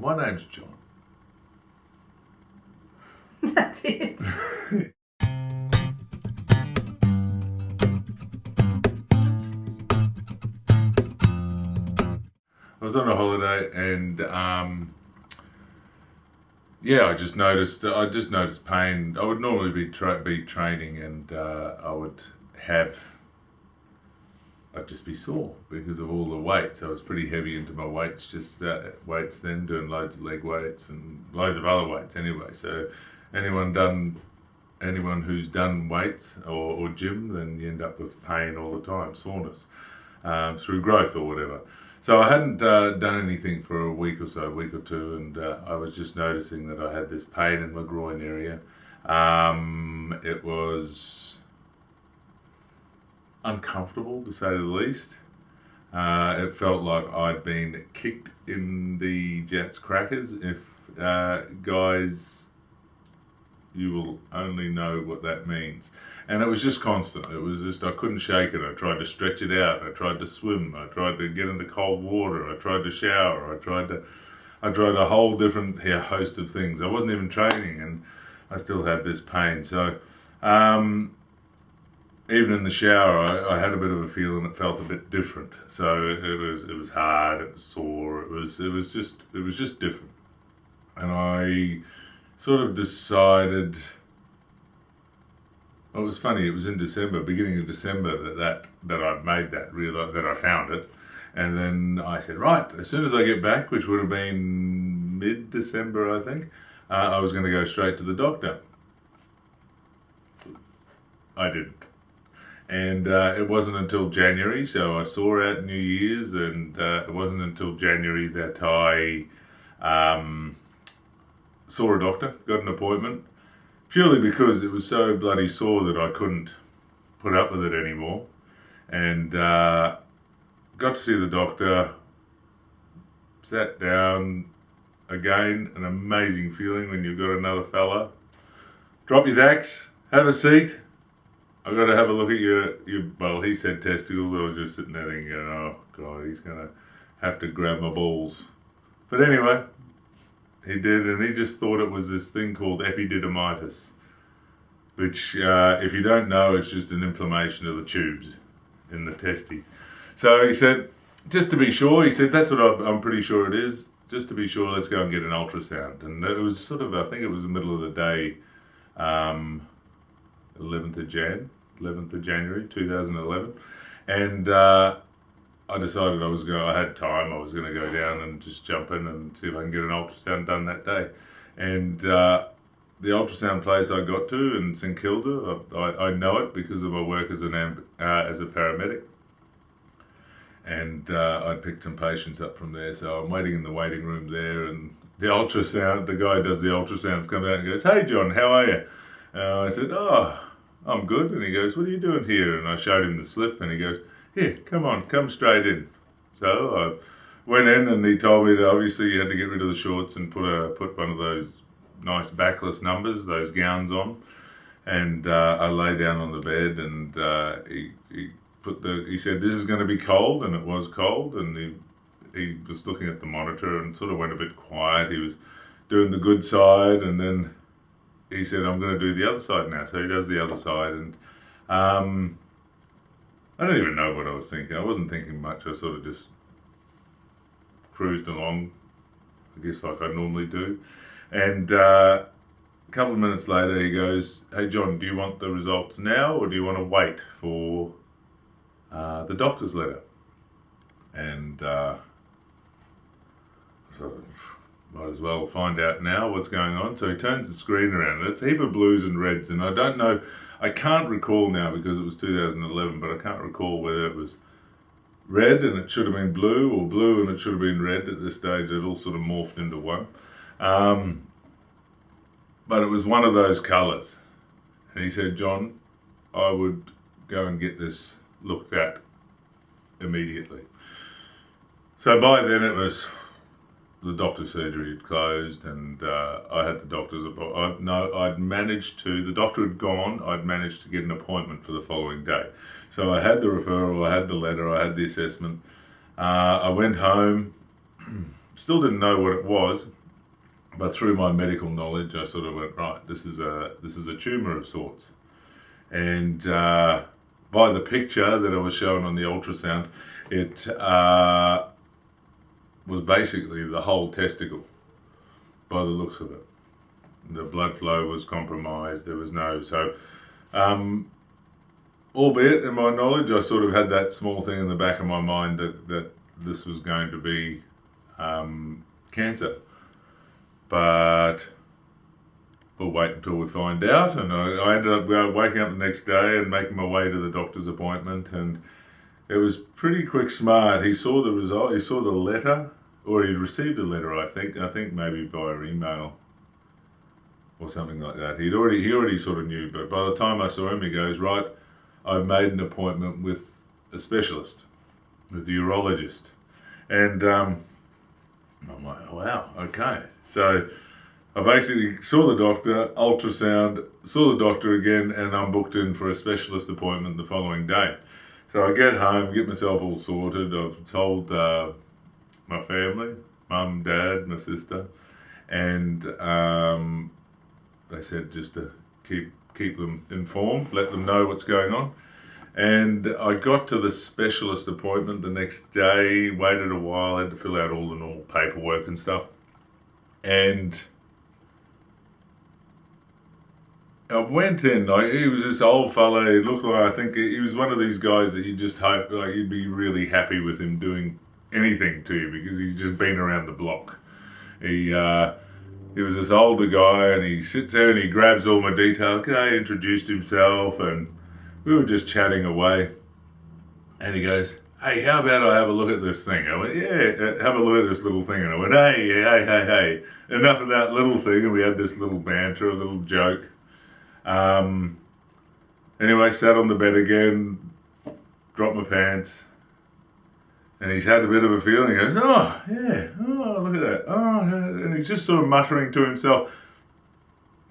Well, my name's John. That's it. I was on a holiday and yeah, I just noticed pain. I would normally be training and I'd just be sore because of all the weights. I was pretty heavy into my weights, weights then, doing loads of leg weights and loads of other weights anyway. So anyone who's done weights or gym, then you end up with pain all the time, soreness through growth or whatever. So I hadn't done anything for a week or two, and I was just noticing that I had this pain in my groin area. It was uncomfortable, to say the least. It felt like I'd been kicked in the Jets crackers. If guys, you will only know what that means. And it was just constant. It was just, I couldn't shake it. I tried to stretch it out. I tried to swim. I tried to get into cold water. I tried to shower. I tried a whole different host of things. I wasn't even training and I still had this pain. So even in the shower, I had a bit of a feeling it felt a bit different. So it was hard, it was sore, it was just different. And I sort of decided, well, it was funny, it was in December, beginning of December, that I made that, that I found it. And then I said, right, as soon as I get back, which would have been mid-December, I think, I was going to go straight to the doctor. I didn't. And it wasn't until January, so I saw her at New Year's, and it wasn't until January that I saw a doctor, got an appointment, purely because it was so bloody sore that I couldn't put up with it anymore. And got to see the doctor, sat down, again, an amazing feeling when you've got another fella. Drop your dacks, have a seat. I've got to have a look at your, well, he said testicles. I was just sitting there thinking, oh, God, he's going to have to grab my balls. But anyway, he did, and he just thought it was this thing called epididymitis, which, if you don't know, it's just an inflammation of the tubes in the testes. So he said, just to be sure, he said, that's what I'm pretty sure it is. Just to be sure, let's go and get an ultrasound. And it was sort of, I think it was the middle of the day, 11th of January 2011, and I decided I had time, I was going to go down and just jump in and see if I can get an ultrasound done that day. And the ultrasound place I got to in St Kilda, I know it because of my work as a paramedic, and I picked some patients up from there, so I'm waiting in the waiting room there, and the guy who does the ultrasounds comes out and goes, "Hey John, how are you?" I said, "Oh, I'm good." And he goes, "What are you doing here?" And I showed him the slip, and he goes, "Here, come straight in." So I went in, and he told me that obviously you had to get rid of the shorts and put one of those nice backless numbers, those gowns on. And I lay down on the bed, and he said, "This is going to be cold," and it was cold. And he was looking at the monitor and sort of went a bit quiet. He was doing the good side, and then he said, "I'm going to do the other side now." So he does the other side, and I don't even know what I was thinking. I wasn't thinking much. I sort of just cruised along, I guess, like I normally do. And a couple of minutes later, he goes, "Hey John, do you want the results now, or do you want to wait for the doctor's letter?" And sort of, might as well find out now what's going on. So he turns the screen around, and it's a heap of blues and reds, and I don't know, I can't recall now because it was 2011, but I can't recall whether it was red and it should have been blue, or blue and it should have been red. At this stage it all sort of morphed into one. But it was one of those colours. And he said, "John, I would go and get this looked at immediately." So by then it was, the doctor's surgery had closed, and I had the doctor's appointment. The doctor had gone, I'd managed to get an appointment for the following day. So I had the referral, I had the letter, I had the assessment. I went home, still didn't know what it was, but through my medical knowledge, I sort of went, right, this is a tumour of sorts. And by the picture that I was shown on the ultrasound, it was basically the whole testicle, by the looks of it. The blood flow was compromised. There was no, so albeit in my knowledge, I sort of had that small thing in the back of my mind that this was going to be cancer. But we'll wait until we find out. And I ended up waking up the next day and making my way to the doctor's appointment. And it was pretty quick smart. He saw the result. He saw the letter, or he'd received a letter, I think maybe via email or something like that. He already sort of knew. But by the time I saw him, he goes, right, I've made an appointment with a specialist, with a urologist. And I'm like, wow, okay. So I basically saw the doctor, ultrasound, saw the doctor again, and I'm booked in for a specialist appointment the following day. So I get home, get myself all sorted. I've told my family, mum, dad, my sister, and they said just to keep them informed, let them know what's going on. And I got to the specialist appointment the next day, waited a while, had to fill out all the normal paperwork and stuff. And I went in, he was this old fella, he looked like, I think he was one of these guys that you just hope, like, you'd be really happy with him doing anything to you because he's just been around the block. He was this older guy, and he sits there and he grabs all my details. Okay, introduced himself, and we were just chatting away. And he goes, hey, how about I have a look at this thing? I went, yeah, have a look at this little thing. And I went, hey, enough of that little thing. And we had this little banter, a little joke. Anyway, sat on the bed again, dropped my pants. And he's had a bit of a feeling. He goes, oh, yeah, oh, look at that. Oh, and he's just sort of muttering to himself,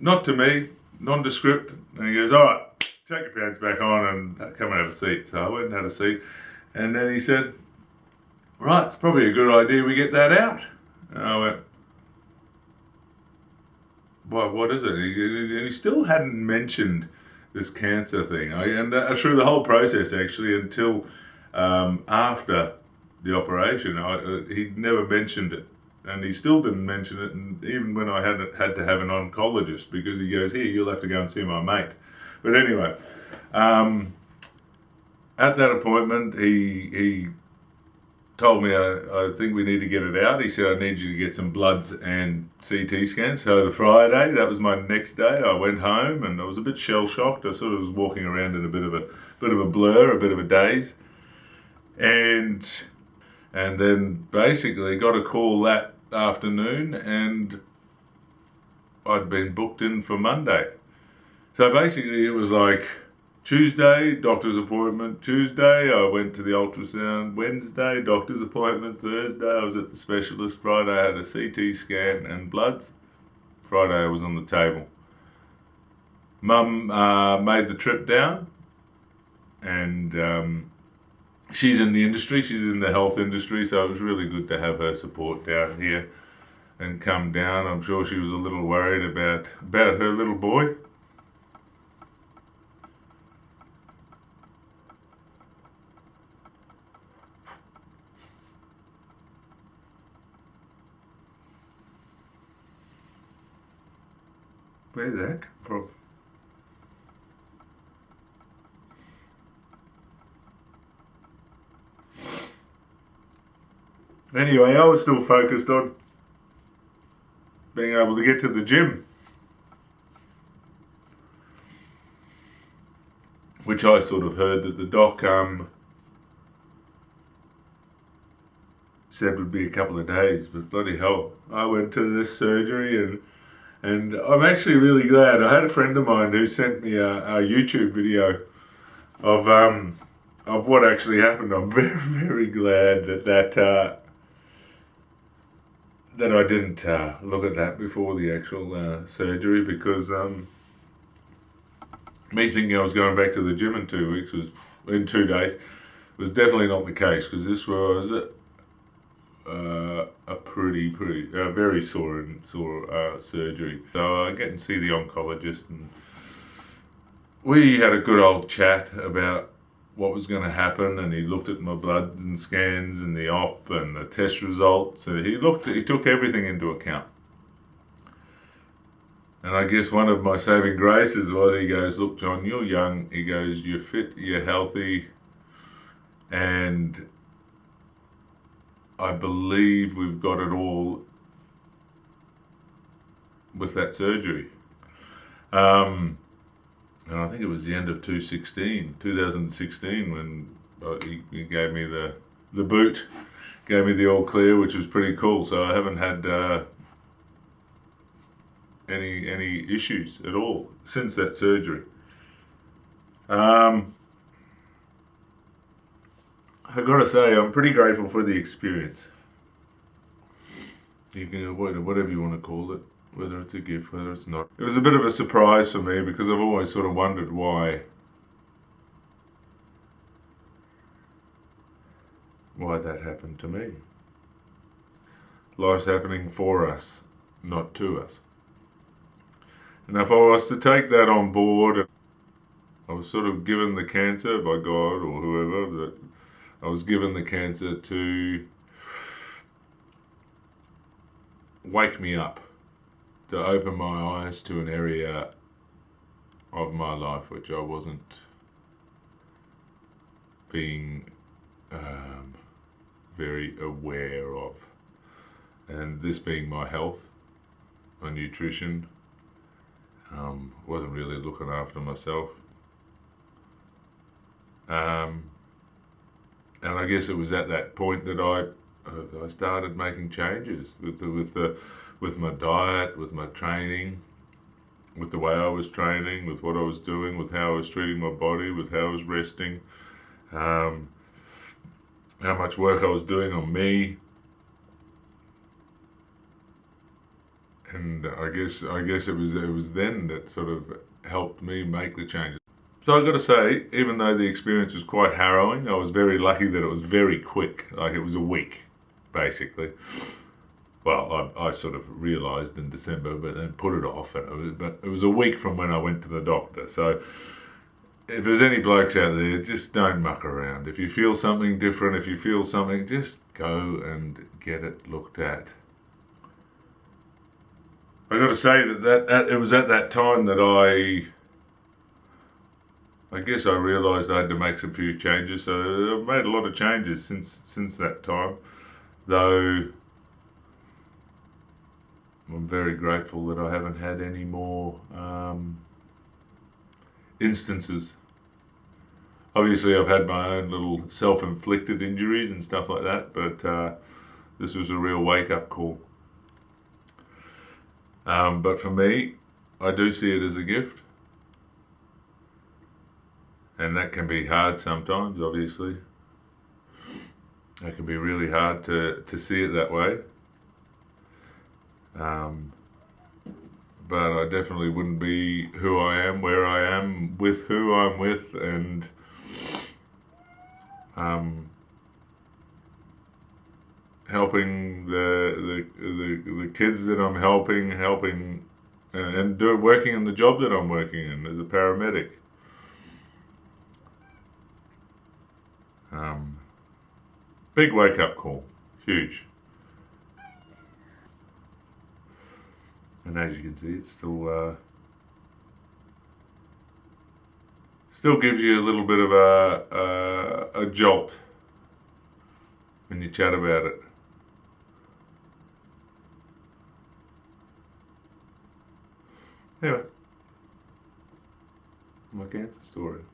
not to me, nondescript. And he goes, all right, take your pants back on and come and have a seat. So I went and had a seat. And then he said, right, it's probably a good idea we get that out. And I went, what is it? And he still hadn't mentioned this cancer thing. And through the whole process, actually, until after the operation, he never mentioned it. And he still didn't mention it, and even when I had to have an oncologist, because he goes, here, you'll have to go and see my mate. But anyway, at that appointment, he told me, I think we need to get it out. He said, I need you to get some bloods and CT scans. So the Friday, that was my next day, I went home, and I was a bit shell-shocked. I sort of was walking around in a bit of a blur, a bit of a daze. And then basically got a call that afternoon, and I'd been booked in for Monday. So basically it was like Tuesday, doctor's appointment. Tuesday, I went to the ultrasound. Wednesday, doctor's appointment. Thursday, I was at the specialist. Friday, I had a CT scan and bloods. Friday, I was on the table. Mum made the trip down, and she's in the industry, she's in the health industry, so it was really good to have her support down here and come down. I'm sure she was a little worried about her little boy. Where did that come from? Anyway, I was still focused on being able to get to the gym, which I sort of heard that the doc said would be a couple of days, but bloody hell, I went to this surgery, and I'm actually really glad. I had a friend of mine who sent me a YouTube video of what actually happened. I'm very, very glad that I didn't look at that before the actual surgery, because me thinking I was going back to the gym in 2 weeks, in 2 days, was definitely not the case, because this was a very sore surgery. So I get and see the oncologist, and we had a good old chat about what was going to happen, and he looked at my bloods and scans and the op and the test results, and he took everything into account. And I guess one of my saving graces was, he goes, "Look, John, you're young." He goes, "You're fit, you're healthy, and I believe we've got it all with that surgery." And I think it was the end of 2016, when he gave me the boot, gave me the all clear, which was pretty cool. So I haven't had any issues at all since that surgery. I've got to say, I'm pretty grateful for the experience. You can, whatever you want to call it, whether it's a gift, whether it's not. It was a bit of a surprise for me, because I've always sort of wondered why that happened to me. Life's happening for us, not to us. And if I was to take that on board, I was sort of given the cancer by God or whoever, that I was given the cancer to wake me up, to open my eyes to an area of my life which I wasn't being very aware of. And this being my health, my nutrition, wasn't really looking after myself. And I guess it was at that point that I started making changes with my diet, with my training, with the way I was training, with what I was doing, with how I was treating my body, with how I was resting, how much work I was doing on me. And I guess it was then that sort of helped me make the changes. So I've got to say, even though the experience was quite harrowing, I was very lucky that it was very quick. Like, it was a week, basically. Well, I sort of realised in December, but then put it off. But it was a week from when I went to the doctor. So if there's any blokes out there, just don't muck around. If you feel something different, if you feel something, just go and get it looked at. I got to say that it was at that time that I guess I realised I had to make some few changes. So I've made a lot of changes since that time, though I'm very grateful that I haven't had any more instances. Obviously, I've had my own little self-inflicted injuries and stuff like that, but this was a real wake-up call. But for me, I do see it as a gift. And that can be hard sometimes, obviously. It can be really hard to see it that way. But I definitely wouldn't be who I am, where I am, with who I'm with, and helping the kids that I'm helping, and working in the job that I'm working in as a paramedic. Big wake-up call, huge. And as you can see, it still gives you a little bit of a jolt when you chat about it. Anyway, my cancer story.